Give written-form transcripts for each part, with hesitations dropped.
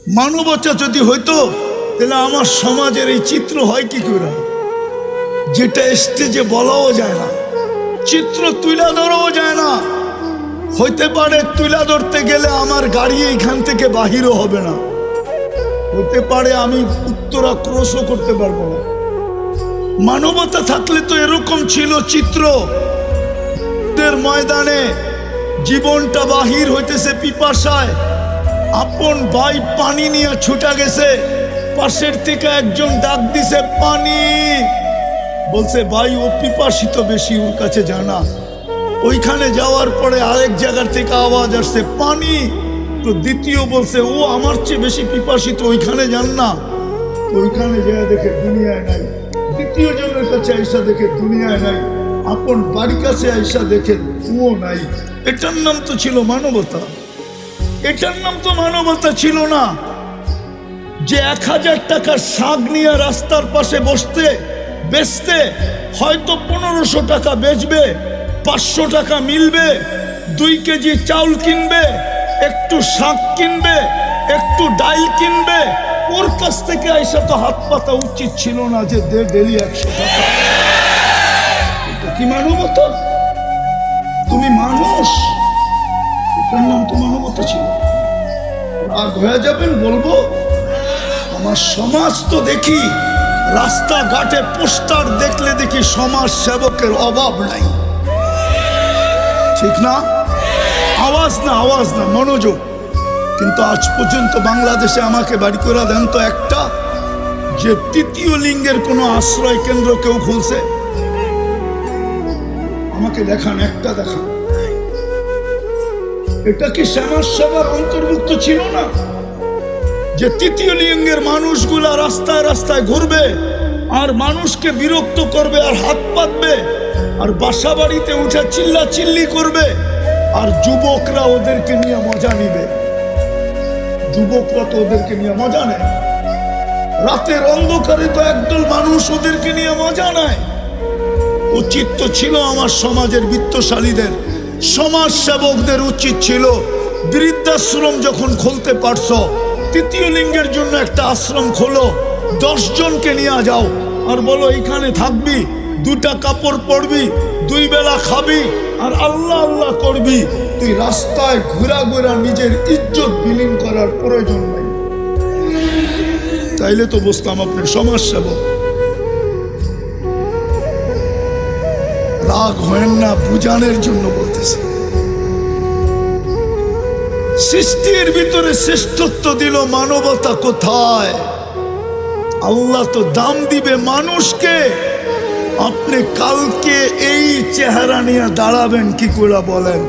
মানবতা যদি হইতো তাহলে আমার সমাজের এই চিত্র হয় কি করে, যেটা স্টেজে বলাও যায় না, চিত্র তুলে ধরাও যায় না। হইতে পারে তুলে ধরতে গেলে আমার গাড়ি এইখান থেকে বাহিরও হবে না, হইতে পারে আমি উত্তরা ক্রসও করতে পারবো না। মানবতা থাকলে তো এরকম ছিল চিত্র, ময়দানে জীবনটা বাহির হইতেছে পিপাসায়, আপন ভাই পানি নিয়ে ছুটা গেছে, পাশের থেকে একজন ডাক দিছে পানি, বলছে ভাই ও পিপাসিত বেশি, ওর কাছে জানা। ওইখানে যাওয়ার পরে আরেক জায়গার থেকে আওয়াজ আসছে পানি, তো দ্বিতীয় বলছে ও আমার চেয়ে বেশি পিপাসিত, ওইখানে যান না। ওইখানে যায় দেখে দুনিয়ায় নাই, দ্বিতীয় জনের কাছে আইসা দেখে দুনিয়ায় নাই, আপন বাড়ির কাছে আইসা দেখে ও নাই। এটার নাম তো ছিল মানবতা, এটার নাম তো মানবতা ছিল না। যে 1000 টাকার শাক নিয়ে রাস্তার পাশে বসতে বেচতে হয়তো 1500 টাকা বেচবে, 500 টাকা মিলবে, 2 কেজি চাউল কিনবে, একটু শাক কিনবে, একটু ডাল কিনবে, ওর কাছ থেকে আইসা তো হাত পাতা উচিত ছিল না যে দে ডেলি 100 টাকা। এটা কি মানবতা? তুমি মানুষ, এটার নাম তো মানবতা ছিল। আর হয়ে যাবেন বলবো আমার সমাজ তো দেখি রাস্তাঘাটে পোস্টার দেখলে দেখি সমাজ সেবকের অভাব নাই, ঠিক না? আওয়াজ না, আওয়াজ না, মনোযোগ। কিন্তু আজ পর্যন্ত বাংলাদেশে আমাকে বাড়ি করে দেন তো একটা, যে 3য় লিঙ্গের কোনো আশ্রয় কেন্দ্র কেউ খুলছে? আমাকে দেখান, একটা দেখান। এটা কি সমাজ সেবার অন্তর্ভুক্ত ছিল না? যে 3য় লিঙ্গের মানুষগুলা রাস্তায় রাস্তায় ঘুরবে আর মানুষকে বিরক্ত করবে আর হাত পাতবে আর বাসা বাড়িতে উঠে চিল্লা চিল্লি করবে, আর যুবকরা ওদেরকে নিয়ে মজা নিবে। যুবকরা তো ওদেরকে নিয়ে মজা নেয়, রাতের অন্ধকারে তো একদল মানুষ ওদেরকে নিয়ে মজা নেয়। উচিত তো ছিল আমার সমাজের বিত্তশালীদের, সমাজ সেবকদের উচিত ছিল বৃদ্ধাশ্রম যখন খুলতে পারছো, 3য় লিঙ্গের জন্য একটা আশ্রম খোলো, 10 জনকে নিয়ে যাও আর বলো এইখানে থাকবি, 2টা কাপড় পরবি, 2 বেলা খাবি আর আল্লাহ আল্লাহ করবি। তুই রাস্তায় ঘুরা ঘুরা নিজের ইজ্জত বিলীন করার প্রয়োজন নাই। তাইলে তো বুঝতাম আপনি সমাজ সেবক। রাগ হয় না, বুঝানোর জন্য বলতেছি। সৃষ্টির ভিতরে শ্রেষ্ঠত্ব দিল, মানবতা কোথায়? আল্লাহ তো দাম দিবে মানুষকে। আপনি কালকে এই চেহারা নিয়ে দাঁড়াবেন কি করে বলেন?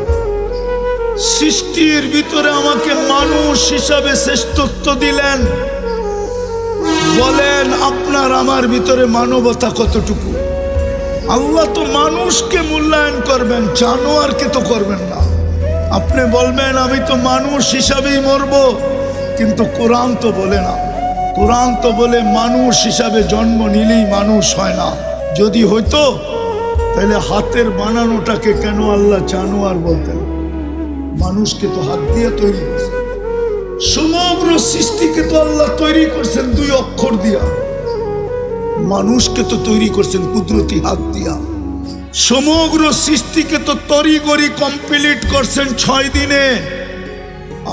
সৃষ্টির ভিতরে আমাকে মানুষ হিসাবে শ্রেষ্ঠত্ব দিলেন, বলেন আপনার আমার ভিতরে মানবতা কতটুকু? আল্লাহ তো মানুষকে মূল্যায়ন করবেন, জানোয়ারকে তো করবেন না। আপনি বলবেন আমি তো মানুষ হিসাবেই মরব, কিন্তু কোরআন তো বলে না। কোরআন তো বলে মানুষ হিসাবে জন্ম নিলেই মানুষ হয় না। যদি হইতো তাহলে হাতের বানানোটাকে কেন আল্লাহ জানোয়ার বলতেন? মানুষকে তো হাত দিয়ে তৈরি করছেন, সমগ্র সৃষ্টিকে তো আল্লাহ তৈরি করছেন 2 অক্ষর দিয়া। মানুষকে তো তৈরি করছেন কুদরতি হাত দিয়া। সমগ্র সৃষ্টিকে তো তরিগরি কমপ্লিট করছেন 6 দিনে।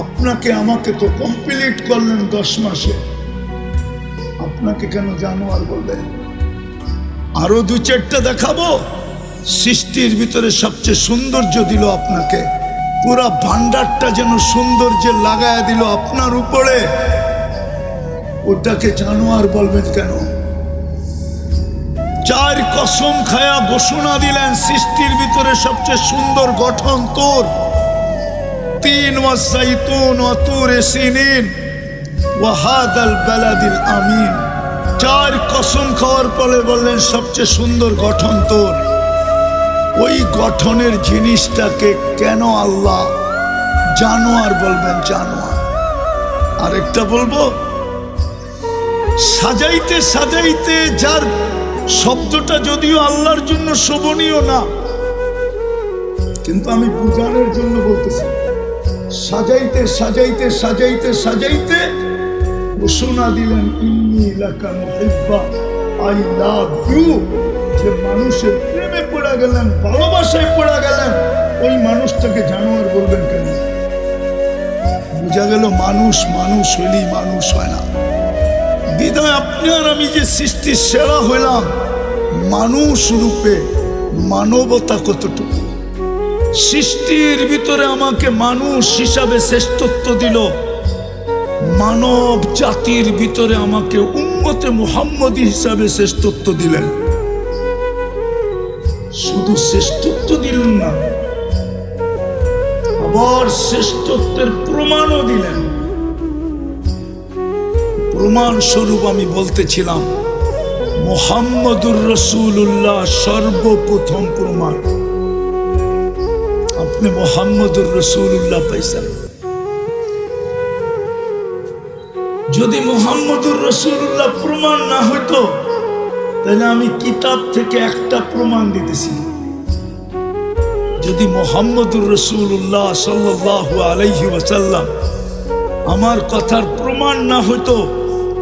আপনাকে আমাকে তো কমপ্লিট করলেন 10 মাসে। আপনাকে কেন জানোয়ার বলবেন? আরো 2-4টা দেখাবো। সৃষ্টির ভিতরে সবচেয়ে সৌন্দর্য দিল আপনাকে, পুরা ভান্ডারটা যেন সৌন্দর্যে লাগায় দিল আপনার উপরে, ওটাকে জানোয়ার বলবেন কেন? 4 কসম খায়া ঘোষণা দিলেন সৃষ্টির ভিতরে সবচেয়ে সুন্দর গঠন তোর। 3 ওয়াসাইতুন ওয়া তুরে সিনিন ওয়া হাদাল বালাদিল আমিন। 4 কসম খাওয়ার পরে বললেন সবচেয়ে সুন্দর গঠন তোর। ওই গঠনের জিনিসটাকে কেন আল্লাহ জানোয়ার বলবেন? জানোয়ার। আরেকটা বলবো, সাজাইতে সাজাইতে যার শব্দটা যদিও আল্লাহর জন্য শোভনীয় না, কিন্তু আমি বুঝানোর জন্য বলতেছি, সাজাইতে সাজাইতে সাজাইতে সাজাইতে ঘোষণা দিলেন ইন্নী লাকা মুহিব্বা, আই লাভ ইউ। যে মানুষের প্রেমে পড়ে গেলেন, ভালোবাসায় পড়ে গেলেন, ওই মানুষটাকে জানোয়ার বলবেন কেন? বোঝা গেল মানুষ মানুষ হইলেই মানুষ হয় না। বিধায় আপনি আর আমি যে সৃষ্টির সেরা হইলাম, মানুষ রূপে মানবতা কতটুকু। সৃষ্টির ভিতরে আমাকে মানুষ হিসাবে শ্রেষ্ঠত্ব দিল, মানব জাতির ভিতরে আমাকে উম্মতে মুহাম্মদী হিসাবে শ্রেষ্ঠত্ব দিলেন। শুধু শ্রেষ্ঠত্ব দিলেন না, আবার শ্রেষ্ঠত্বের প্রমাণও দিলেন। প্রমাণ স্বরূপ আমি বলতেছিলাম মুহাম্মদুর রাসূলুল্লাহ সর্বপ্রথম প্রমাণ। আপনি মুহাম্মদুর রাসূলুল্লাহ পাইছেন। যদি মুহাম্মদুর রাসূলুল্লাহ প্রমাণ না হইতো, তাহলে আমি কিতাব থেকে একটা প্রমাণ দিতেছি। যদি মুহাম্মদুর রাসূলুল্লাহ সাল্লাল্লাহু আলাইহি ওয়াসাল্লাম আমার কথার প্রমাণ না হইতো,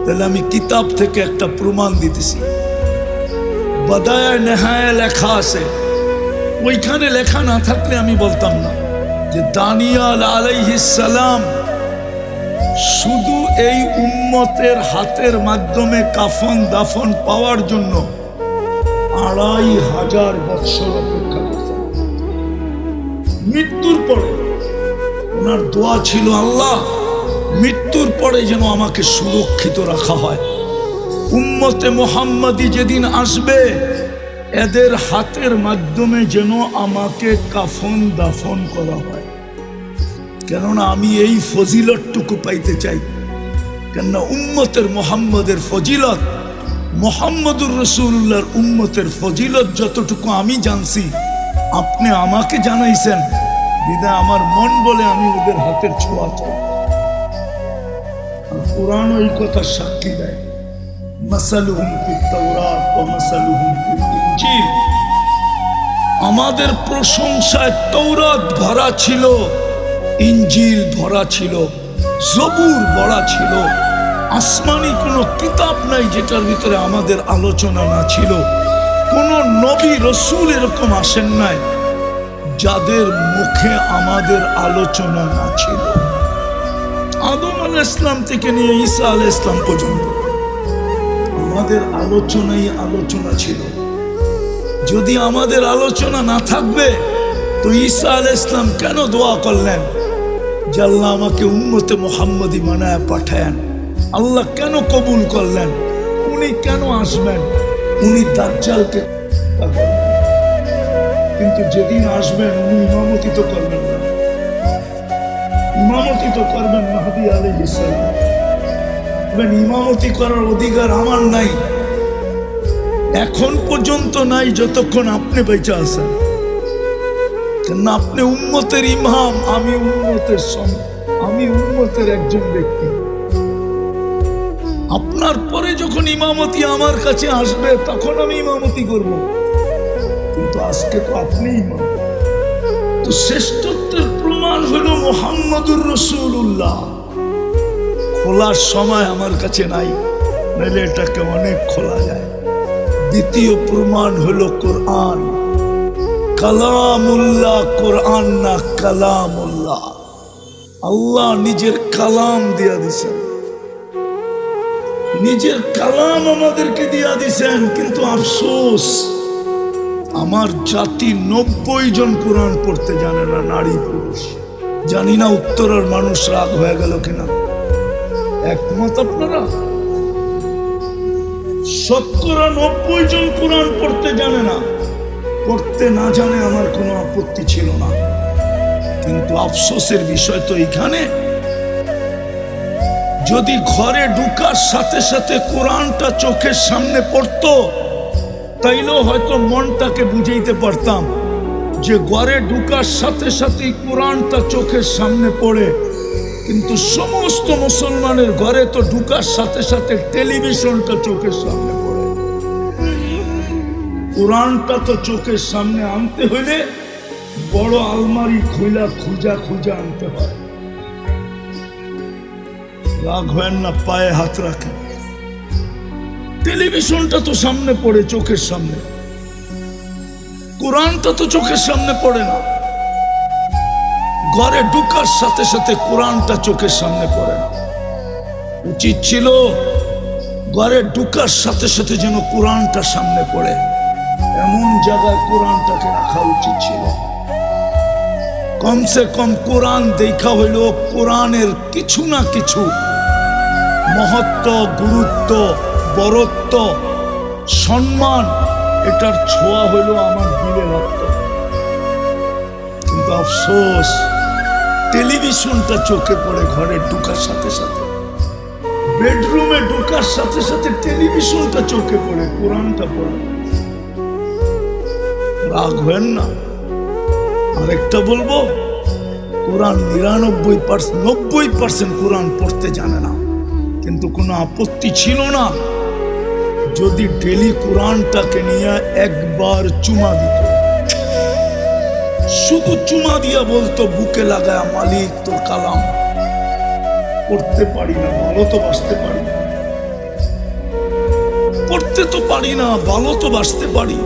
তাহলে আমি কিতাব থেকে একটা প্রমাণ দিতেছি। বাদায়া নেহায়া লেখা আছে, ওইখানে লেখা না থাকলে আমি বলতাম না যে দানিয়াল আলাইহিস সালাম শুধু এই উম্মতের হাতের মাধ্যমে কাফন দাফন পাওয়ার জন্য ২৫০০ বৎসর অপেক্ষা করতেন। মৃত্যুর পরে ওনার দোয়া ছিল, আল্লাহ মৃত্যুর পরে যেন আমাকে সুরক্ষিত রাখা হয়। উম্মতে মুহাম্মাদি যেদিন আসবে, এদের হাতের মাধ্যমে যেন আমাকে কাফন দাফন করা হয়। কেননা আমি এই ফজিলতটুকু পাইতে চাই। কেননা উম্মতের মুহাম্মদের ফজিলত, মুহাম্মদুর রাসূলুল্লাহর উম্মতের ফজিলত যতটুকু আমি জানছি, আপনি আমাকে জানাইছেন, বিধায় আমার মন বলে আমি ওদের হাতের ছোঁয়া চাই। কুরআন এই কথা সাক্ষী দেয়, মাসালুহুম ফিত তাওরাত ওয়া মাসালুহুম ফিল ইনজিল। আমাদের প্রশংসায় তৌরাত ভরা ছিল, ইনজিল ভরা ছিল, জবুর ভরা ছিল। আসমানি কোনো কিতাব নাই যেটার ভিতরে আমাদের আলোচনা না ছিল। কোন নবী রসুল এরকম আসেন নাই যাদের মুখে আমাদের আলোচনা না ছিল। আদম আলাইহিস সালাম থেকে নিয়ে ঈসা আলাইহিস সালাম পর্যন্ত আমাদের আলোচনাই আলোচনা ছিল। যদি আমাদের আলোচনা না থাকবে, তো ঈসা আলাইহিস সালাম কেন দোয়া করলেন যে আল্লাহ আমাকে উম্মতে মুহাম্মদী বানায় পাঠায়েন? আল্লাহ কেন কবুল করলেন? উনি কেন আসবেন? উনি দাজ্জালকে, কিন্তু যেদিন আসবেন উনি ইমামতি তো করবেন না। ইমামতি তো করবেন মাহদী আলাইহিস সালাম। ইমামতি করার অধিকার আমার নাই, এখন পর্যন্ত নাই, যতক্ষণ আপনি বেঁচে আছেন। কেন আপনি উম্মতের ইমাম, আমি উম্মতের একজন ব্যক্তি। আপনার পরে যখন ইমামতি আমার কাছে আসবে, তখন আমি ইমামতি করব, কিন্তু আজকে তো আপনি ইমাম। তো শ্রেষ্ঠত্বের প্রমাণ হলো মুহাম্মদুর রাসূলুল্লাহ। খোলার সময় আমার কাছে নাই, নাহলে এটাকে অনেক খোলা যায়। দ্বিতীয় প্রমাণ হলো কোরআন, কালামুল্লাহ। কোরআন না কালামুল্লাহ, আল্লাহ নিজের কালাম দিয়া দিছেন, নিজের কালাম আমাদেরকে দিয়া দিছেন। কিন্তু আফসোস, আমার জাতি ৯০ জন কোরআন পড়তে জানে না, নারী পুরুষ। জানি না উত্তরের মানুষ রাগ হয়ে গেল কিনা, একমত আপনারা? ৯০ জন কোরআন পড়তে জানে না। পড়তে না জানে আমার কোনো আপত্তি ছিল না, কিন্তু আফসোসের বিষয় তো এইখানে, যদি ঘরে ঢুকার সাথে সাথে কোরআনটা চোখের সামনে পড়তো, তাইলেও হয়তো মনটাকে বুঝাইতে পারতাম যে ঘরে ঢুকার সাথে সাথে কোরআনটা চোখের সামনে পড়ে। কিন্তু সমস্ত মুসলমানের ঘরে তো ঢুকার সাথে সাথে টেলিভিশনটা চোখের সামনে পড়ে। কোরআনটা তো চোখের সামনে আনতে হইলে বড় আলমারি খুঁজা আনতে হয়। রাগ হয় না, পায়ে হাত রাখেন। টেলিভিশনটা তো সামনে পড়ে, চোখের সামনে। কোরআনটা তো চোখের সামনে পড়ে না। ঘরে ঢুকার সাথে সাথে কোরআনটা চোখের সামনে পড়ে না। উচিত ছিল ঘরে ঢুকার সাথে সাথে যেন কোরআনটা সামনে পড়ে, এমন জায়গায় কোরআনটাকে রাখা উচিত ছিল। কমসে কম কোরআন দেখা হইল কোরআনের কিছু না কিছু মহত্ব, গুরুত্ব, বরত্ব, সম্মান, এটার ছোঁয়া হইল আমার দিলে লাগতো। কিন্তু আফসোস, টেলিভিশনটা চোখে পড়ে ঘরে ঢুকার সাথে সাথে, বেডরুমে ঢুকার সাথে সাথে টেলিভিশনটা চোখে পড়ে, কোরআনটা পড়ে। রাগ হেন না। আরেকটা বলবো, কোরআন 90% কোরআন পড়তে জানে না, কিন্তু কোনো আপত্তি ছিল না যদি ডেলি কোরআনটাকে নিয়ে একবার চুমা দিত। শুধু চুমা দিয়া বলতো, বুকে লাগায়, মালিক তোর কালাম পড়তে পারি না, ভালো তো বাসতে পারি, পড়তে তো পারি না, ভালো তো বাসতে পারি,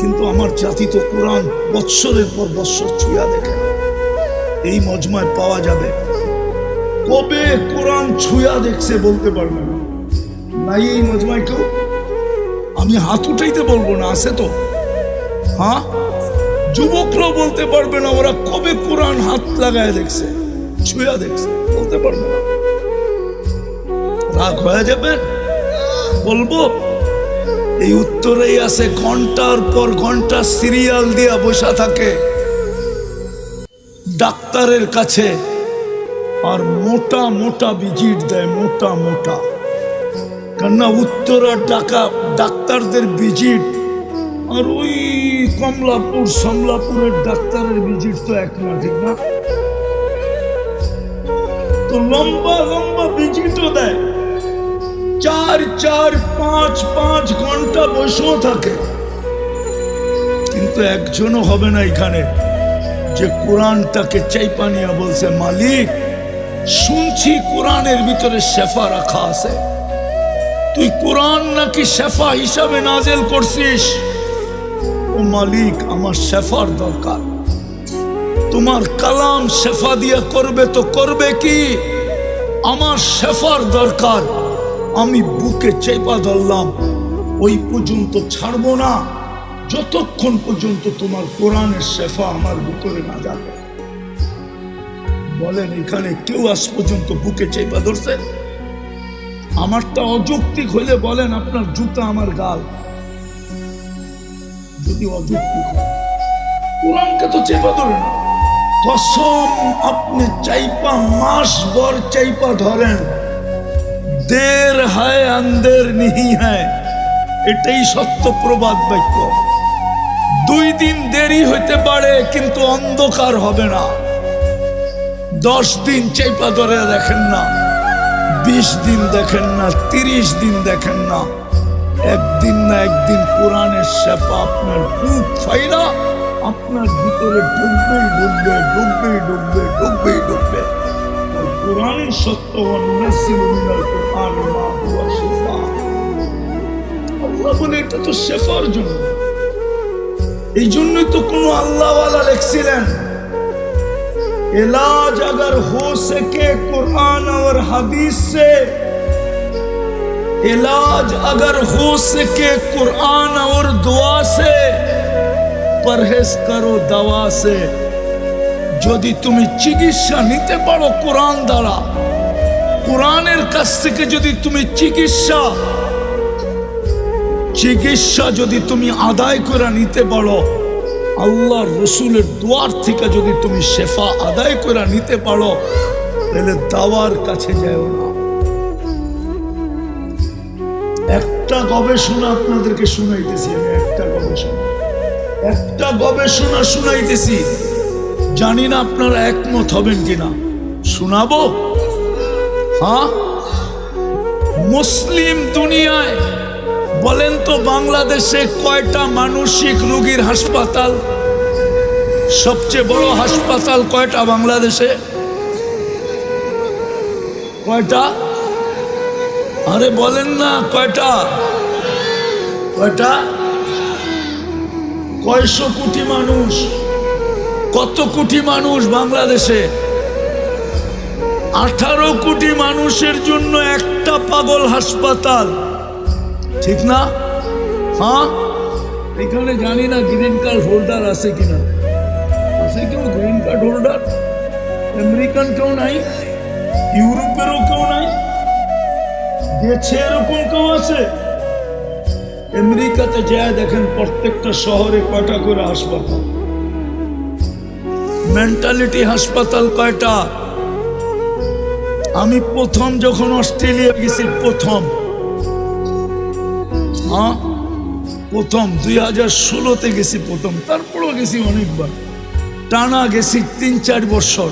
কিন্তু আমার জাতি তো কোরআন বৎসরের পর বৎসর ছুঁয়া দেখে। এই মজমায় পাওয়া যাবে কবে কোরআন ছুঁয়া দেখছে বলতে পারবে না, নাই এই মজমায় কেউ। আমি হাত উঠাইতে বলবো না, আছে তো? হ্যাঁ, যুবকরাও বলতে পারবে না ওরা কবে কোরআন হাত লাগায় দেখছে, ছুঁয়া দেখছে, বলতে পারবে না। রাগ হয়ে যাবে বলবো? এই উত্তরেই আছে, ঘন্টার পর ঘন্টা সিরিয়াল দিয়া বসা থাকে ডাক্তারের কাছে, আর মোটা মোটা ভিজিট দেয়, মোটা মোটা। কেননা উত্তরার ডাক্তারদের ভিজিট আর ওই কমলাপুর সমলাপুরের ডাক্তারের ভিজিট তো এক না, ঠিক না? তো লম্বা লম্বা ভিজিটও দেয়, 4-5 ঘন্টা বসেও থাকে, কিন্তু একজনও হবে না এখানে যে কোরআনটাকে চাইপা নিয়ে বলছে, মালিক শুনছি কোরআনের ভিতরে শেফা রাখা আছে, তুই কোরআন নাকি শেফা হিসাবে নাজেল করছিস। ও মালিক, আমার শেফার দরকার, তোমার কালাম শেফা দিয়া করবে তো করবে কি, আমার শেফার দরকার। আমি বুকে চেপা ধরলাম, ওই পর্যন্ত ছাড়বো না যতক্ষণ পর্যন্ত তোমার কোরআনের শেফা আমার ভিতরে না যাবে। বলেন এখানে কেউ আজ পর্যন্ত বুকে চেপা ধরছে? আমারটা অযৌক্তিক হইলে বলেন আপনার জুতা আমার গাল, যদি অযৌক্তিক হয়। কোরআনকে তো চেপা ধরে না। কসম, আপনি চাইপা মাস ভর চাইপা ধরেন, দের হায় আন্দের নিহি হ্যায়, এটাই সত্য প্রবাদ বাক্য। 2 দিন দেরি হইতে পারে কিন্তু অন্ধকার হবে না। 10 দিন চাইপা ধরে দেখেন না, 20 দিন দেখেন না, 30 দিন দেখেন না, একদিন না একদিন কোরআনের শেফা আপনার বুক ফাইরা আপনার ভিতরে ডুববেই ডুববে, ডুববেই ডুববে, ডুববেই ডুববে। কোরআনের সত্য, আল্লাহ বলে এটা তো শেফার জন্য। এই জন্যই তো কোন আল্লাহওয়ালা লিখছিলেন, इलाज अगर हो सके कुरान और हदीस से, इलाज अगर हो सके कुरान और दुआ से, परहेज करो दवा से। যদি তুমি চিকিৎসা নিতে পারো কোরআন দ্বারা, কোরআনের কাছ থেকে যদি তুমি চিকিৎসা যদি তুমি আদায় করে নিতে পারো, আল্লাহর রসুলের দুয়ার থেকে যদি তুমি শেফা আদায় করে নিতে পারো, তাহলে দাওয়ার কাছে যাও না। একটা গবেষণা আপনাদেরকে শুনাইতেছি, আমি একটা গবেষণা শুনাইতেছি, জানি না আপনারা একমত হবেন কিনা, শোনাবো? হ্যাঁ, মুসলিম দুনিয়ায় বলেন তো বাংলাদেশে কয়টা মানসিক রোগীর হাসপাতাল? সবচেয়ে বড় হাসপাতাল কয়টা বাংলাদেশে? কয়টা? আরে বলেন না কয়টা? কয়টা? কয়শো কোটি মানুষ? কত কোটি মানুষ বাংলাদেশে? 18 কোটি মানুষের জন্য একটা পাগল হাসপাতাল, ঠিক না? হ্যাঁ, এখানে জানি না গ্রিন কার্ড হোল্ডার আছে কিনা। আছে কেউ গ্রিন কার্ড হোল্ডার? আমেরিকান কেউ নাই? ইউরোপেরও কেউ নাই? গেছে এরকম কেউ আছে? আমেরিকাতে যায় দেখেন প্রত্যেকটা শহরে কয়টা করে হাসপাতাল, মেন্টালিটি হাসপাতাল কয়টা? আমি প্রথম যখন অস্ট্রেলিয়া গেছি, প্রথম 2016-তে গেছি প্রথম, তারপরও গেছি অনেকবার, টানা গেছি 3-4 বছর।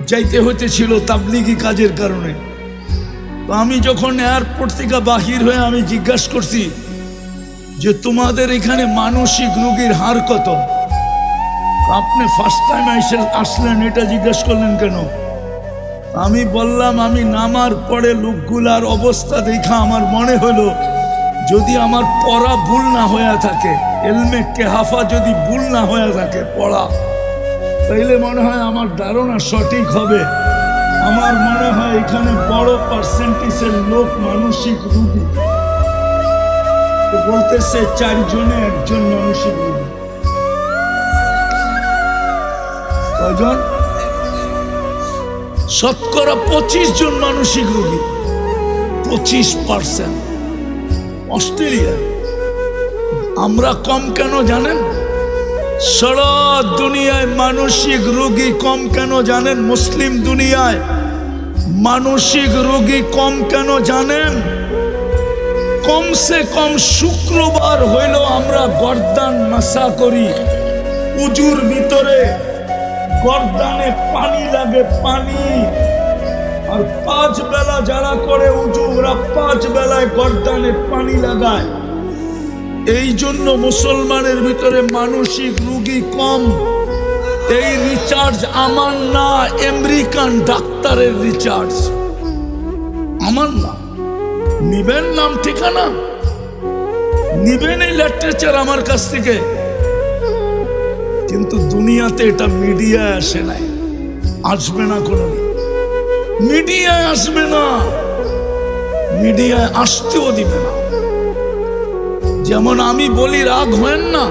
যাইতে হতেছিল তাবলিগি কাজের কারণে। তো আমি যখন এয়ারপোর্ট থেকে বাহির হয়ে আমি জিজ্ঞাসা করছি যে তোমাদের এখানে মানসিক রোগীর হার কত? আপনি ফার্স্ট টাইম আসলেন, এটা জিজ্ঞাসা করলেন কেন? আমি বললাম আমি নামার পরে লোকগুলার অবস্থা দেখা আমার মনে হলো যদি আমার পড়া ভুল না হয়ে থাকে, এলমে কেহাফা যদি ভুল না হয়ে থাকে পড়া, তাইলে মনে হয় আমার ধারণা সঠিক হবে। আমার মনে হয় এখানে বড় পার্সেন্টেজের লোক মানসিক রোগী। বলতেছে 4 জনে 1 জন মানসিক রোগী। কয়জন? শতকরা 25 জন মানসিক রোগী, 25%। অস্ট্রেলিয়া আমরা কম কেন জানেন? সারা দুনিয়ায় মানসিক রোগী কম কেন জানেন? মুসলিম দুনিয়ায় মানসিক রোগী কম কেন জানেন? কমসে কম শুক্রবার হইল আমরা গর্দান মাসা করি, উজুর ভিতরে গর্দানে পানি লাগে, পানি। আর 5 বেলা যারা করে উজু, ওরা 5 বেলায় গর্দানে পানি লাগায়। এই জন্য মুসলমানের ভিতরে মানসিক রোগী কম। এই রিচার্জ আমার না, আমেরিকান ডাক্তারের রিচার্জ, আমার না। নিবেন নাম ঠিকানা, নিবেন এই লিটারেচার আমার কাছ থেকে, কিন্তু দুনিয়াতে এটা মিডিয়ায় আসে নাই, আসবে না কোনোদিন। মিডিয়ায় আসবে না, মিডিয়ায় আসতেও দিবে না। যেমন আমি বলি রাগ হয়েন না,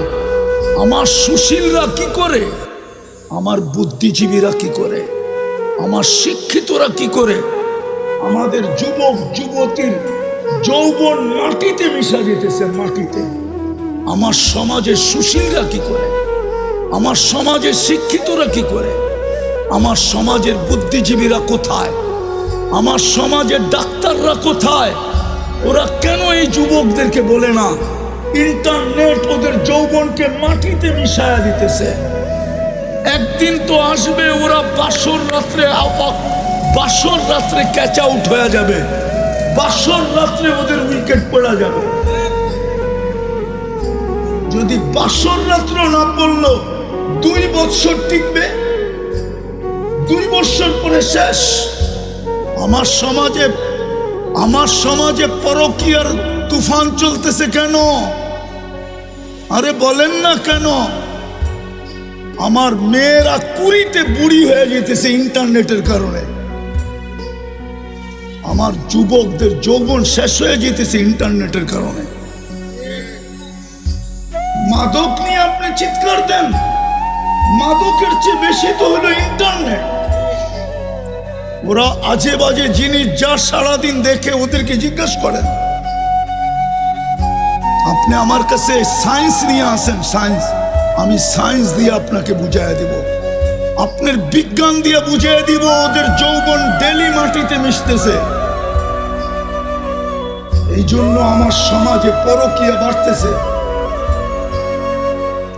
আমার সুশীলরা কি করে, আমার বুদ্ধিজীবীরা কি করে, আমার শিক্ষিতরা কি করে, আমাদের যুবক যুবতীর যৌবন মাটিতে মিশা যেতেছে, মাটিতে। আমার সমাজের সুশীলরা কি করে, আমার সমাজের শিক্ষিতরা কি করে, আমার সমাজের বুদ্ধিজীবীরা কোথায়, আমার সমাজের ডাক্তাররা কোথায়? ওরা কেন এই যুবকদেরকে বলে না ইন্টারনেট ওদের যৌবনকে মাটিতে মিশায়া দিতেছে? একদিন তো আসবে ওরা বাসর রাত্রে ক্যাচ আউট হয়ে যাবে, বাসর রাত্রে ওদের উইকেট পড়া যাবে। যদি বাসর রাত্র না পড়লো 2 বছর টিকবে, 2 বছর পরে শেষ। আমার সমাজে পরকীয়ার তুফান চলতেছে কেন? আরে বলেন না কেন? আমার মেয়েরা 20-তে বুড়ি হয়ে যেতেছে ইন্টারনেটের কারণে। আমার যুবকদের যৌবন শেষ হয়ে যেতেছে ইন্টারনেটের কারণে। মাদক নিয়ে আপনি চিৎকার দেন, মাদকের চেয়ে বেশি তো হলো ইন্টারনেট। ওরা আজে বাজে জিনিস যা সারাদিন দেখে ওদেরকে জিজ্ঞাসা করেন। আপনি আমার কাছে সায়েন্স নিয়ে আসেন, সায়েন্স, আমি সায়েন্স দিয়ে আপনাকে বুঝাইয়া দিব, আপনার বিজ্ঞান দিয়ে বুঝিয়ে দিব ওদের যৌবন ডেলি মাটিতে মিশতেছে। এই জন্য আমার সমাজে পরকীয়া বাড়তেছে।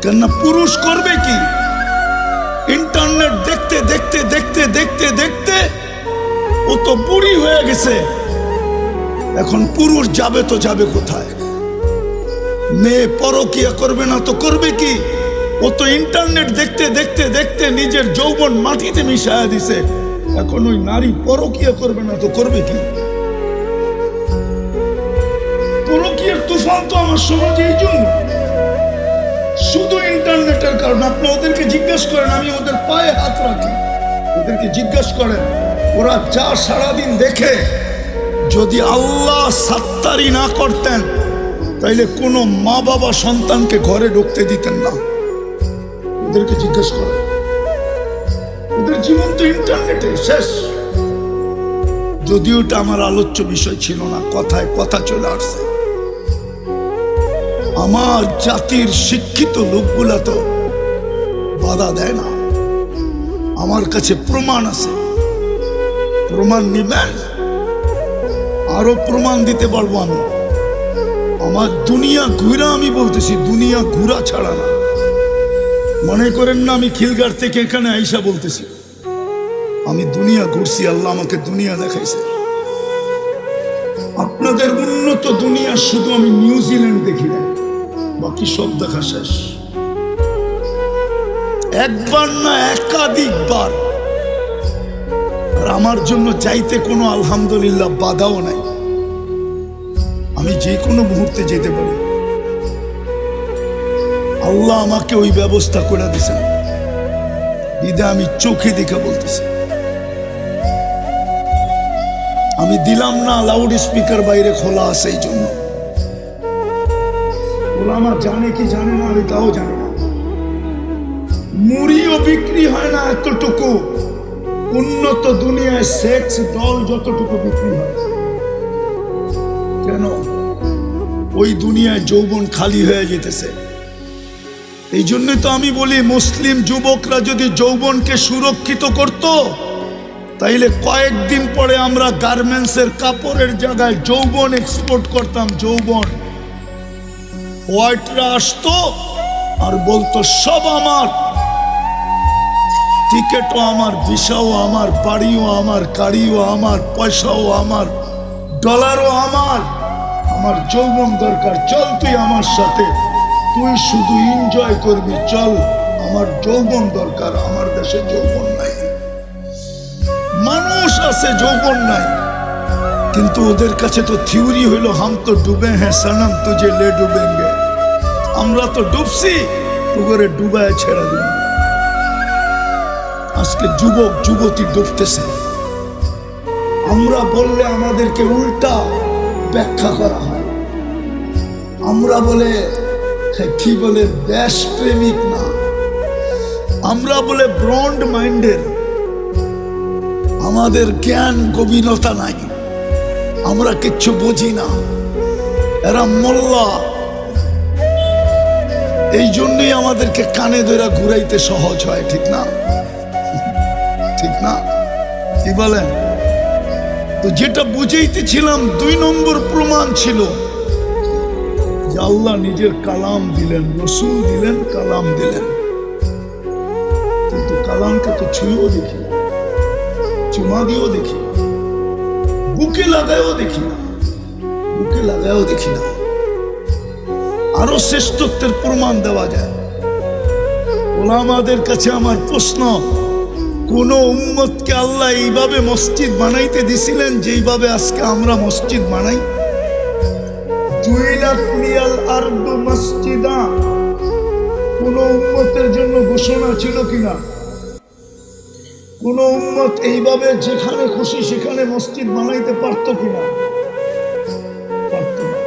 কেননা পুরুষ করবে কি? ইন্টারনেট দেখতে দেখতে দেখতে দেখতে দেখতে ও তো বুড়ি হয়ে গেছে। এখন পুরুষ যাবে তো যাবে কোথায়? মেয়ে পরকীয়া করবে না তো করবে কি? ও তো ইন্টারনেট দেখতে দেখতে দেখতে নিজের যৌবন মাটিতে মিশায়া দিছে। এখন ওই নারী পরকীয়া করবে না তো করবে কি? পরকীয়ার তুফান তো আমার সমাজে এই জন্য, শুধু ইন্টারনেটের কারণে। আপনি ওদেরকে জিজ্ঞেস করেন, আমি ওদের পায়ে হাত রাখি, ওদেরকে জিজ্ঞেস করেন, ওরা যা সারাদিন দেখে, যদি আল্লাহ সাত্তারি না করতেন তাইলে কোনো মা বাবা সন্তানকে ঘরে ঢুকতে দিতেন না। ওদেরকে জিজ্ঞেস করেন, ওদের জীবন তো ইন্টারনেটে শেষ। যদিও এটা আমার আলোচ্য বিষয় ছিল না, কথায় কথা চলে আসছে। আমার জাতির শিক্ষিত লোকগুলা তো বাধা দেয় না। আমার কাছে প্রমাণ আছে, প্রমাণ নিবেন, আরো প্রমাণ দিতে পারবো আমি। আমার দুনিয়া ঘুরা, আমি বলতেছি দুনিয়া ঘুরা ছাড়া না। মনে করেন না আমি খিলগার থেকে এখানে আইসা বলতেছি, আমি দুনিয়া ঘুরছি, আল্লাহ আমাকে দুনিয়া দেখাইছে। আপনাদের উন্নত দুনিয়া শুধু আমি নিউজিল্যান্ড দেখি না, বাকি সব দেখা শেষ। একবার না একাধিকবার। আর আমার জন্য চাইতে কোনো আলহামদুলিল্লাহ বাধাও নাই, আমি যে কোনো মুহূর্তে যেতে পারি। আল্লাহ আমাকে ওই ব্যবস্থা করে দিয়েছেন, ঈদে আমি চোখে দেখে বলতেছি। আমি দিলাম না লাউড স্পিকার বাইরে খোলা আছে, এই জন্য। ওলামা জানে কি জানে না আমি তাও জানি না। মুড়িও বিক্রি হয় না এতটুকু, উন্নত দুনিয়ায় সেক্স ডল যতটুকু বিক্রি হয়। কেন? ওই দুনিয়ায় যৌবন খালি হয়ে যেতেছে। এই জন্যই তো আমি বলি, মুসলিম যুবকরা যদি যৌবনকে সুরক্ষিত করত, তাইলে কয়েকদিন পরে আমরা গার্মেন্টসের কাপড়ের জায়গায় যৌবন এক্সপোর্ট করতাম। যৌবন হোয়াইটরা আসতো আর বলতো সব আমার, টিকেটও আমার, ভিসাও আমার, বাড়িও আমার, গাড়িও আমার, পয়সাও আমার, ডলারও আমার। আমার যৌবন দরকার, চল তুই আমার সাথে, তুই শুধু এনজয় করবি, চল। আমার যৌবন দরকার। আমার দেশে যৌবন নাই, মানুষ আছে যৌবন নাই। কিন্তু ওদের কাছে তো থিওরি হইল, হাম তো ডুবে হ্যাঁ সনম তুঝে লে ডুবেঙ্গে। আমরা তো ডুবছি, পুকুরে ডুবায় ছেড়ে দিন। আজকে যুবক যুবতী ডুবতেছে, আমরা বললে আমাদেরকে উল্টা ব্যাখ্যা করা হয়। আমরা বলে কি বলে দেশপ্রেমিক না, আমরা বলে ব্রন্ড মাইন্ডের। আমাদের জ্ঞান গভীরতা নাই, আমরা কিচ্ছু বুঝি না। এরা মোল্লা, এই জন্যই আমাদেরকে কানে ধরে ঘুরাইতে সহজ হয়। ঠিক না? ঠিক না? কি বলেন? তো যেটা বুঝাইতেছিলাম, 2 নম্বর প্রমাণ ছিল যে আল্লাহ নিজের কালাম দিলেন, রসুল দিলেন, কালাম দিলেন। কিন্তু কালামকে তো ছুঁয়েও দেখি না, চুমা দিয়েও দেখি না, বুকে লাগায়ও দেখি না, বুকে লাগায়ও দেখি না। আরো শ্রেষ্ঠত্বের প্রমাণ দেওয়া যায়। ওলামাদের কাছে আমার প্রশ্ন, কোন উম্মতকে আল্লাহ এইভাবে মসজিদ বানাইতে দিছিলেন যেইভাবে আজকে আমরা মসজিদ বানাই? জুইলাত লিয়াল আরদু মসজিদা, কোন উম্মতের জন্য ঘোষণা ছিল কিনা? কোন উম্মত এইভাবে যেখানে খুশি সেখানে মসজিদ বানাইতে পারত কিনা? পারত না।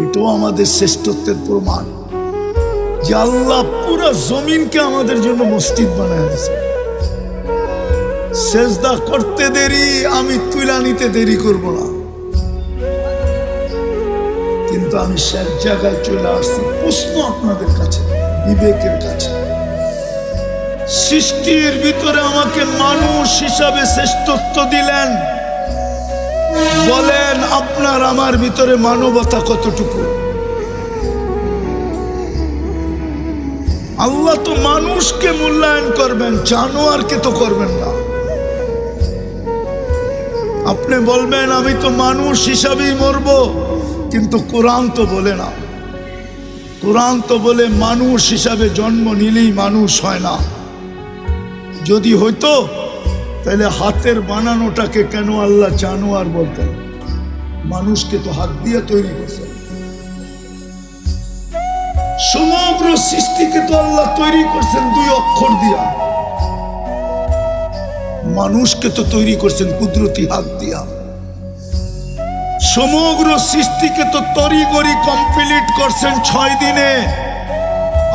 এটাও আমাদের শ্রেষ্ঠত্বের প্রমাণ যে আল্লাহ পুরো জমিনকে আমাদের জন্য মসজিদ বানায় দিয়েছে। সেজদা করতে দেরি, আমি তুলা নিতে দেরি করব না। কিন্তু আমি শেষ জায়গায় চলে আসছি। প্রশ্ন আপনাদের কাছে, বিবেকের কাছে, সৃষ্টির ভিতরে আমাকে মানুষ হিসাবে শ্রেষ্ঠত্ব দিলেন, বলেন আপনার আমার ভিতরে মানবতা কতটুকু? আল্লাহ তো মানুষকে মূল্যায়ন করবেন, জানোয়ারকে তো করবেন না। আপনি বলবেন আমি তো মানুষ হিসাবেই মরব, কিন্তু কোরআন তো বলে না। কোরআন তো বলে মানুষ হিসাবে জন্ম নিলেই মানুষ হয় না, যদি হইতো তাহলে হাতের বানানোটাকে কেন আল্লাহ জানোয়ার বলতেন? মানুষকে তো হাত দিয়ে তৈরি করছেন। সমগ্র সৃষ্টিকে তো আল্লাহ তৈরি করছেন 2 অক্ষর দিয়া। মানুষকে তো তৈরি করছেন কুদরতি হাত দিয়া। সমগ্র সৃষ্টিকে তো তড়িঘড়ি কমপ্লিট করছেন 6 দিনে।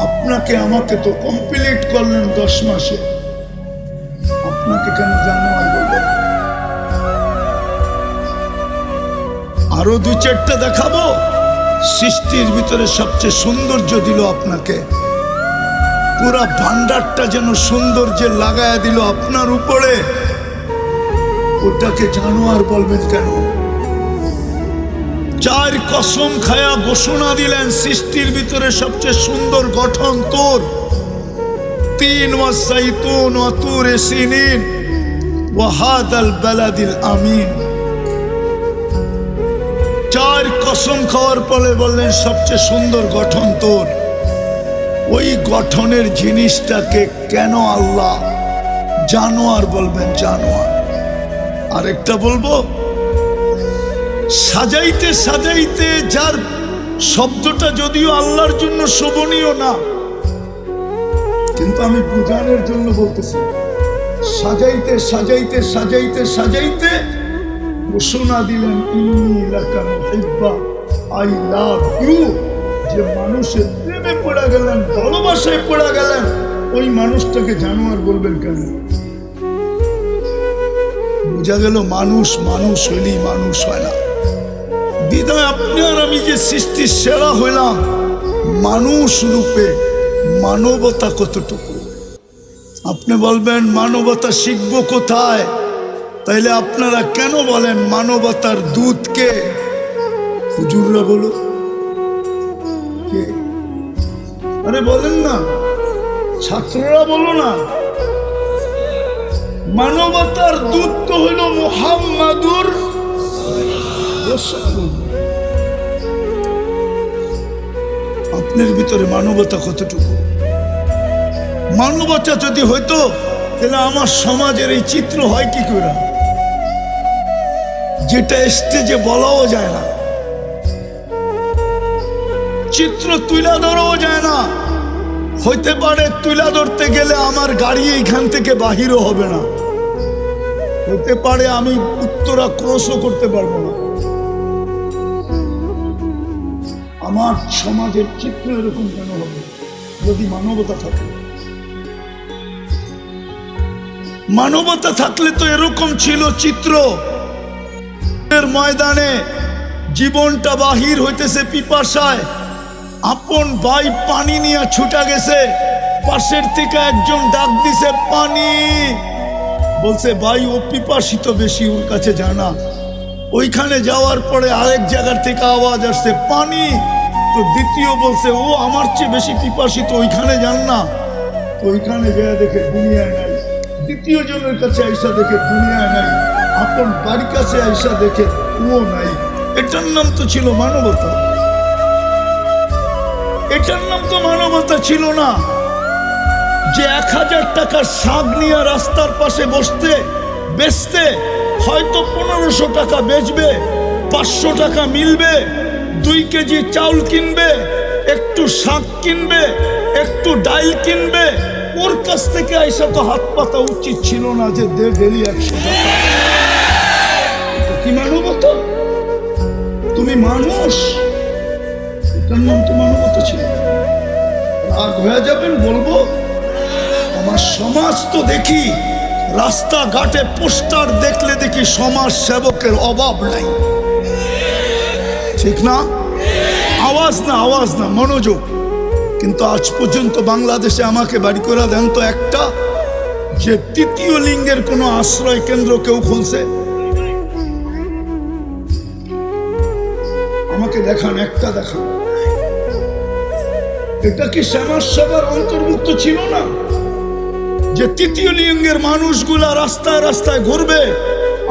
আপনাকে আমাকে তো কমপ্লিট করলেন 10 মাসে। আপনাকে কেন জানোয়ার বলবেন? আরো 2-4টা দেখাবো। সৃষ্টির ভিতরে সবচেয়ে সৌন্দর্য দিল আপনাকে, পুরা ভান্ডারটা যেন সৌন্দর্যে লাগায়া দিল আপনার উপরে। ওটাকে জানোয়ার বলবেন কেন? 4 কসম খায়া ঘোষণা দিলেন সৃষ্টির ভিতরে সবচেয়ে সুন্দর গঠন তোর। 3 ওয়াসাইতুন ওয়া তুরে সিনিন ওয়া হাদাল বালাদিল আমিন। 4 কসম খাওয়ার পরে বললেন সবচেয়ে সুন্দর গঠন তোর। ওই গঠনের জিনিসটাকে কেন আল্লাহ জানোয়ার বলবেন? জানোয়ার। আরেকটা বলবো, সাজাইতে সাজাইতে যার শব্দটা যদিও আল্লাহর জন্য শোভনীয় না, কিন্তু আমি বুঝানোর জন্য বলতেছি, সাজাইতে সাজাইতে সাজাইতে সাজাইতে ঘোষণা দিলেন ইন্নী লাকা মুহিব্বা, আই লাভ ইউ। যে মানুষের প্রেমে পড়ে গেলেন, ভালোবাসায় পড়ে গেলেন, ওই মানুষটাকে জানোয়ার বলবেন কেন? বোঝা গেল মানুষ মানুষ হইলেই মানুষ হয় না। বিদায় আপনি আর আমি যে সৃষ্টির সেরা হইলাম মানুষ রূপে, মানবতা কতটুকু? আপনি বলবেন মানবতা শিখবো কোথায়? তাইলে আপনারা কেন বলেন মানবতার দূতকে? হুজুররা বলো কে? আরে বলেন না, ছাত্ররা বলো না। মানবতার দূত তো হইল মুহাম্মাদুর রাসূলুল্লাহ। আপনার ভিতরে মানবতা কতটুকু? মানবতা যদি হইতো তাহলে আমার সমাজের এই চিত্র হয় কি করে, যেটা স্টেজে বলাও যায় না, চিত্র তুলে ধরাও যায় না। হইতে পারে তুলে ধরতে গেলে আমার গাড়ি এইখান থেকে বাহিরও হবে না, হতে পারে আমি উত্তরা ক্রসও করতে পারবো না। আমার সমাজের চিত্র এরকম কেন হবে যদি মানবতা থাকে? মানবতা থাকলে তো এরকম ছিল চিত্র। ময়দানে জীবনটা বাহির হইতেছে পিপাসায়, আপন ভাই পানি নিয়ে ছুটা গেছে, পাশের থেকে একজন ডাক দিছে পানি। বলছে ভাই ও পিপাসিত বেশি, ওর কাছে জানা। ওইখানে যাওয়ার পরে আরেক জায়গার থেকে আওয়াজ আসছে পানি। তো দ্বিতীয় বলছে ও আমার চেয়ে বেশি পিপাসিত, ওইখানে যান না। ওইখানে গিয়ে দেখে দুনিয়ায় নাই। দ্বিতীয় জনের কাছে আইসা দেখে দুনিয়ায় নাই। আপন বাড়ির কাছে আইসা দেখে ও নাই। এটার নাম তো ছিল মানবতা। এটার নাম তো মানবতা ছিল না। যে 1000 টাকার শাক নিয়ে রাস্তার পাশে বসতে বেচতে হয়তো 1500 টাকা বেচবে, 500 টাকা মিলবে, 2 কেজি চাউল কিনবে, একটু শাক কিনবে, একটু ডাল কিনবে, ওর কাছ থেকে আইসা তো হাত পাতা উচিত ছিল না যে দে ডেলি 100 টাকা। কি মানবতা? তুমি মানুষ, এটার নাম তো মানবতা ছিল। আর হয়ে যাবেন বলবো আমার সমাজ তো দেখি রাস্তাঘাটে পোস্টার দেখলে দেখি সমাজ সেবকের অভাব নাই, ঠিক না? আওয়াজ না, আওয়াজ না, মনোযোগ। কিন্তু আজ পর্যন্ত বাংলাদেশে আমাকে বাড়ি করে দেন তো একটা যে 3য় লিঙ্গের কোনো আশ্রয় কেন্দ্র কেউ খুলছে? আমাকে দেখান, একটা দেখান। এটা কি সমাজ সেবার অন্তর্ভুক্ত ছিল না? যে 3য় লিঙ্গের মানুষগুলা রাস্তায় রাস্তায় ঘুরবে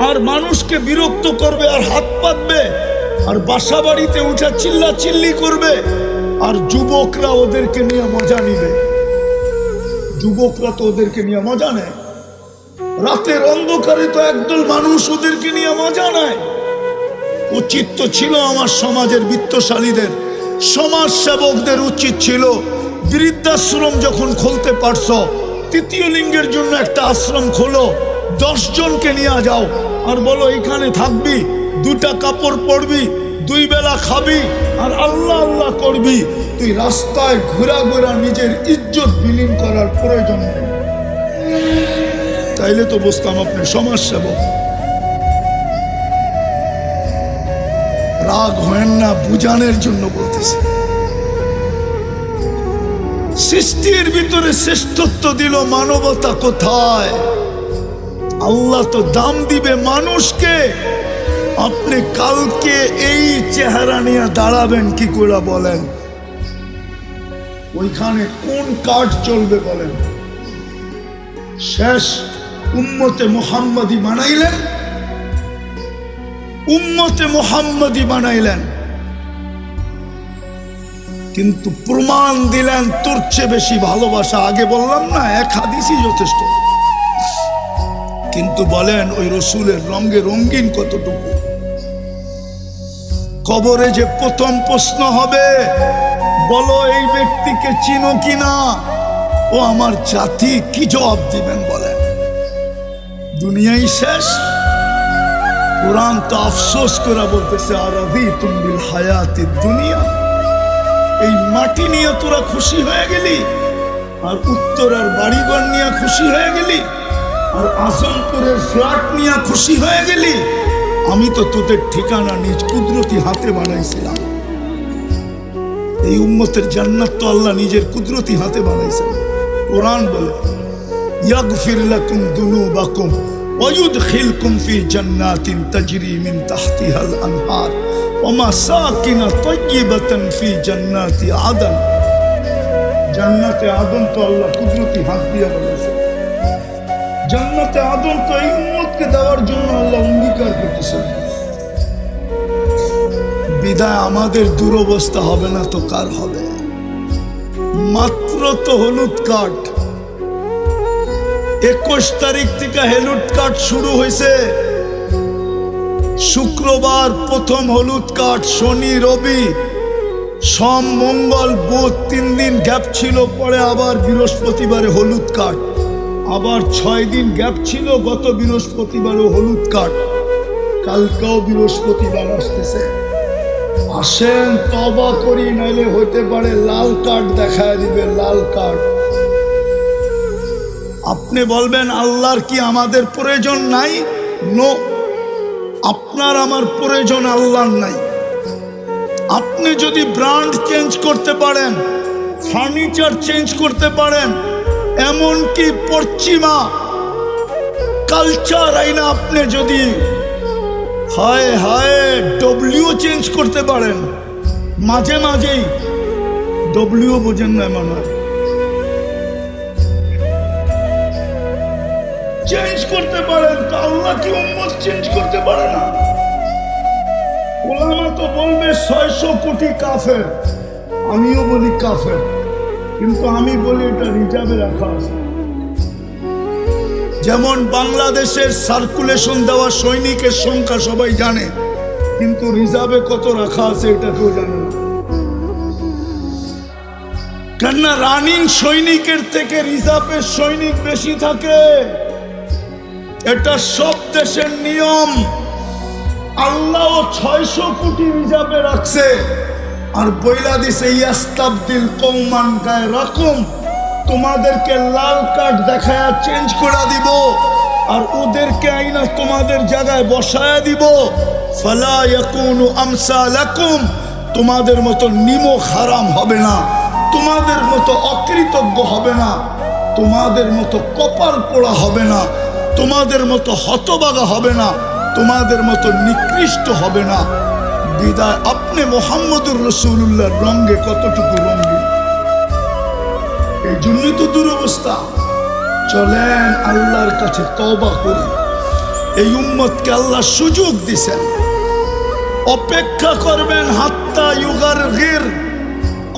আর মানুষকে বিরক্ত করবে আর হাত পাতবে আর বাসা বাড়িতে উঠে চিল্লা চিল্লি করবে আর যুবকরা ওদেরকে নিয়ে মজা নিবে। যুবকরা তো ওদেরকে নিয়ে মজা নেয়। রাতের অন্ধকারে তো একদল মানুষ ওদেরকে নিয়ে মজা নেয়। উচিত তো ছিল আমার সমাজের বিত্তশালীদের, সমাজ সেবকদের উচিত ছিল বৃদ্ধাশ্রম যখন খুলতে পারছো, তৃতীয় লিঙ্গের জন্য একটা আশ্রম খোলো, 10 জনকে নিয়ে যাও আর বলো এখানে থাকবি, 2টা কাপড় পরবি, 2 বেলা খাবি আর আল্লাহ আল্লাহ করবি। তুই রাস্তায় ঘোরা ঘোরা নিজের ইজ্জত বিলীন করার প্রয়োজন নেই। তাইলে তো বুঝতাম আপনি সমাজ সেবক। রাগ হয় না, বুঝানোর জন্য বলতেছে। সৃষ্টির ভিতরে শ্রেষ্ঠত্ব দিল, মানবতা কোথায়? আল্লাহ তো দাম দিবে মানুষকে। আপনি কালকে এই চেহারা নিয়ে দাঁড়াবেন কি করে বলেন? ওইখানে কোন কাজ চলবে বলেন? শেষ উম্মতে মুহাম্মাদি বানাইলেন, উম্মতে মুহাম্মাদি বানাইলেন, কিন্তু প্রমাণ দিলেন তোর চেয়ে বেশি ভালোবাসা। আগে বললাম না, 1 হাদিসই যথেষ্ট। কিন্তু বলেন ওই রসুলের রঙে রঙিন কতটুকু? কবরে যে প্রথম প্রশ্ন হবে, বলো এই ব্যক্তিকে চিনো কিনা? ও আমার জাতি, কি জবাব দিবেন বলেন? দুনিয়াই শেষ। কোরআন তো আফসোস করে বলতেছে, আরাদিতুম বিল হায়াতিদ দুনিয়া। এই মাটি নিয়ে তোরা খুশি হয়ে গেলি, আর উত্তরার বাড়িঘর নিয়ে খুশি হয়ে গেলি, আর আজমপুরের ফ্ল্যাট নিয়ে খুশি হয়ে গেলি। আমি তো তোদের ঠিকানা নিজ কুদরতি হাতে বানাইছিলাম। এই উম্মতের জান্নাত তো আল্লাহ নিজের কুদরতি হাতে বানাইছেন। কোরআন বলে, ইয়াগফির লাকুম যুনুবাকুম ওয়া ইউদখিলকুম ফি জান্নাতিন তাজরি মিন তাহতিহাল আনহার ওয়া মাসাকিন তাইয়্যিবাতান ফি জান্নাতি আদন। জান্নাতে আদন তো আল্লাহ কুদরতি হাত দিয়ে বানাইছেন। জান্নাতে আদন তো এই উম্মতকে দেওয়ার জন্য আল্লাহ অঙ্গীকার করতেছেন। বিদায় আমাদের দুরবস্থা হবে না তো কার হবে? মাত্র তো হলুদ কার্ড, 21 তারিখ থেকে হলুদ কার্ড শুরু হয়েছে। শুক্রবার প্রথম হলুদ কার্ড, শনি রবি সোম মঙ্গল বুধ 3 দিন গ্যাপ ছিল, পরে আবার বৃহস্পতিবারে হলুদ কার্ড, আবার 6 দিন গ্যাপ ছিল, গত বৃহস্পতিবারও হলুদ কার্ড, কালকেও বৃহস্পতিবার আসতেছে। আসেন তওবা করি, নাইলে হইতে পারে লাল কার্ড দেখায় দিবে, লাল কার্ড। আপনি বলবেন আল্লাহর কি আমাদের প্রয়োজন নাই? নো, আপনার আমার প্রয়োজন আল্লাহর নাই। আপনি যদি ব্র্যান্ড চেঞ্জ করতে পারেন, ফার্নিচার চেঞ্জ করতে পারেন, এমনকি পশ্চিমা কালচার আইনা আপনি যদি হায় হায় ডব্লিউ চেঞ্জ করতে পারেন, মাঝে মাঝেই ডব্লিউ বোঝেন না মনে হয়, চেঞ্জ করতে পারেন, তো আল্লাহ কি উম্মত চেঞ্জ করতে পারে না? ওলামা তো বলবে 600 কোটি কাফের, আমিও বলি কাফের, কিন্তু আমি বলি এটা রিজার্ভে রাখা আছে। যেমন বাংলাদেশের সার্কুলেশন দেওয়া সৈনিকের সংখ্যা সবাই জানে, কিন্তু রিজার্ভে কত রাখা আছে এটা কেউ জানে না। কেননা রানিং সৈনিকের থেকে রিজার্ভের সৈনিক বেশি থাকে, এটা সব দেশের নিয়ম। আল্লাহ 600 কোটি রিজার্ভে রাখছে, আর বইলা দিছে ইয়াস্তাবদিল কওমান গায়রাকুম, তোমাদেরকে লাল কার্ড দেখায়া চেঞ্জ করে দিব, আর ওদেরকে আইনা তোমাদের জায়গায় বসায়া দিব। ফালা ইয়াকুনু আমসালাকুম, তোমাদের মতো নিমক হারাম হবে না, তোমাদের মতো অকৃতজ্ঞ হবে না, তোমাদের মতো কপাল পোড়া হবে না, তোমাদের মতো হতবাগা হবে না, তোমাদের মতো নিকৃষ্ট হবে না। বিদায় আপনি মুহাম্মদুর রাসূলুল্লাহর রঙে কতটুকু রঙিন, এই জন্যই তো দুরবস্থা। চলেন আল্লাহর কাছে তওবা করি। এই উম্মতকে আল্লাহ সুযোগ দিছেন, অপেক্ষা করবেন হাত্তা ইউগারগির,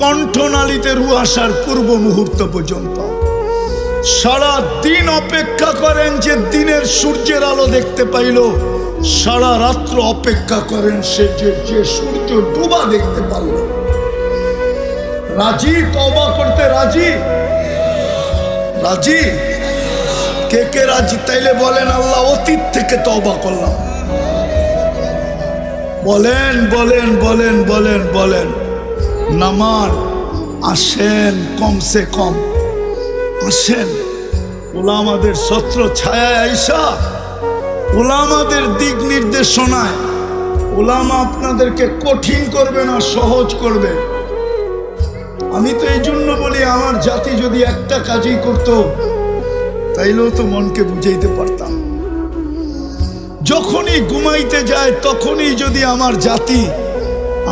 কণ্ঠনালীতে রূহ আসার পূর্ব মুহূর্ত পর্যন্ত। সারা দিন অপেক্ষা করেন যে দিনের সূর্যের আলো দেখতে পাইল, সারা রাত্র অপেক্ষা করেন সে যে সূর্য ডুবা দেখতে পারল। রাজি? তওবা করতে রাজি? রাজি? কে কে রাজি? তাইলে বলেন আল্লাহ অতীত থেকে তওবা করলাম। বলেন বলেন বলেন বলেন বলেন। নামান আসেন, কমসে কম আসেন। ওলামাদের ছত্র ছায়ায় আইসা, ওলামাদের দিক নির্দেশনায়, ওলামা আপনাদেরকে কঠিন করবে না, সহজ করবে। আমি তো এই জন্য বলি, আমার জাতি যদি একটা কাজই করত তাইলেও তো মনকে বুঝাইতে পারতাম। যখনই ঘুমাইতে যায় তখনই যদি আমার জাতি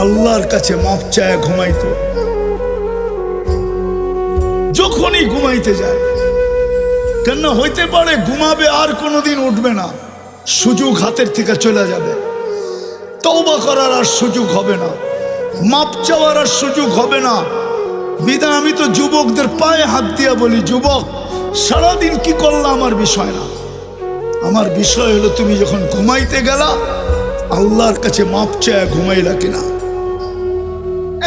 আল্লাহর কাছে মাপ চায় ঘুমাইতো, যখনই ঘুমাইতে যায়। কেন হইতে পারে ঘুমাবে আর কোনোদিন উঠবে না, সুযোগ হাতের থেকে চলে যাবে, তওবা করার আর সুযোগ হবে না, মাপ চাওয়ার আর সুযোগ হবে না। বিধায় আমি তো যুবকদের পায়ে হাত দিয়া বলি, যুবক সারাদিন কি করলা আমার বিষয় না, আমার বিষয় হলো তুমি যখন ঘুমাইতে গেলা আল্লাহর কাছে মাপ চায় ঘুমাইলা কিনা।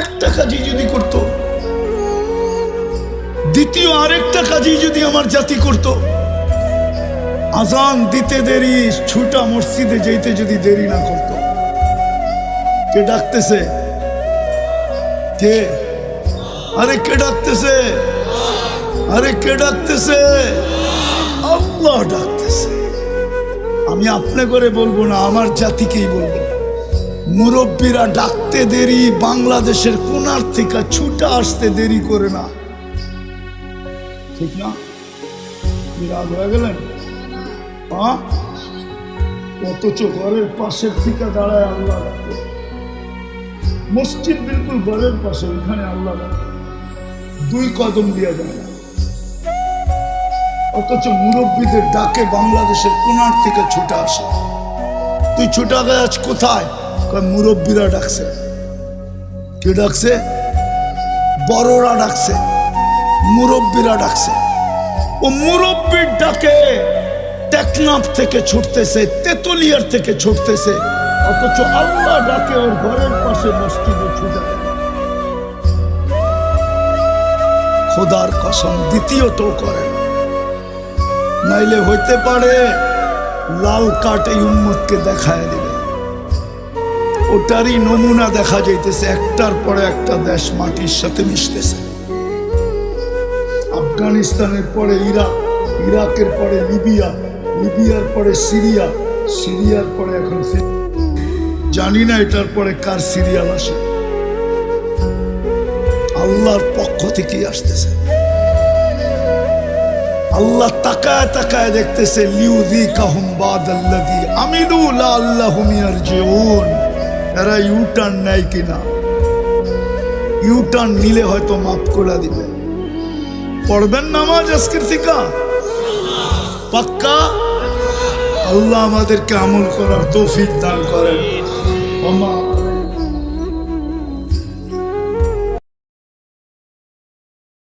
একটা কাজই যদি করত, দ্বিতীয় আরেকটা কাজই যদি আমার জাতি করত, আজান দিতে দেরি, ছুটা মসজিদে যেতে যদি দেরি না করত। কে ডাকতেছে? কে? আরে কে ডাকতেছে? আরে কে ডাকতেছে? আল্লাহ ডাকতেছে। আমি আপনি করে বলবো না, আমার জাতিকেই বলবো। মুরব্বীরা ডাকতে দেরি, বাংলাদেশের কোনার থেকে ছুটা আসতে দেরি করে না, ঠিক না? বিরাগ হয়ে গেলেন। অথচ ঘরের পাশের থেকে দাঁড়ায় আল্লাহ ডাকে। মসজিদ বিলকুল ঘরের পাশে, ওইখানে আল্লাহ ডাকে, 2 কদম দিয়া যায় না। অথচ মুরব্বীদের ডাকে বাংলাদেশের কোনার থেকে ছুটে আসে। তুই ছুটা গাছ কোথায়? মুরব্বীরা ডাকছে। কে ডাকছে? বড়রা ডাকছে, মুরব্বীরা ডাকছে। ও মুরব্বীর ডাকে টেকনাফ থেকে ছুটতেছে, তেতুলিয়ার থেকে ছুটতেছে, অথচ আল্লাহ ডাকে ওর ঘরের পাশে মসজিদে ছুটে। খোদার কসম দ্বিতীয়টাও করে, নাইলে হইতে পারে লাল কার্ড এই উম্মতকে দেখায় দিবে। ওটারই নমুনা দেখা যাইতেছে, একটার পরে একটা দেশ মাটির সাথে মিশতেছে। আফগানিস্তানের পরে ইরাক, ইরাকের পরে লিবিয়া, লিবিয়ার পরে সিরিয়া, সিরিয়ার পরে এখন জানি না এটার পরে কার সিরিয়াল আসে। আল্লাহর পক্ষ থেকেই আসতেছে। আল্লাহ তাকায় তাকায় দেখতেছে, লিউযিকাহুম বাদাল্লাযী আমিলু লাআল্লাহুম ইয়ারজিউন। এরা ইউটার্ন নেয় কিনা? ইউটার্ন নিলে হয়তো মাফ করে দিবে। পড়বেন নামাজ আজকের থেকে পাক্কা? আল্লাহ আমাদেরকে আমল করার তৌফিক দান করেন।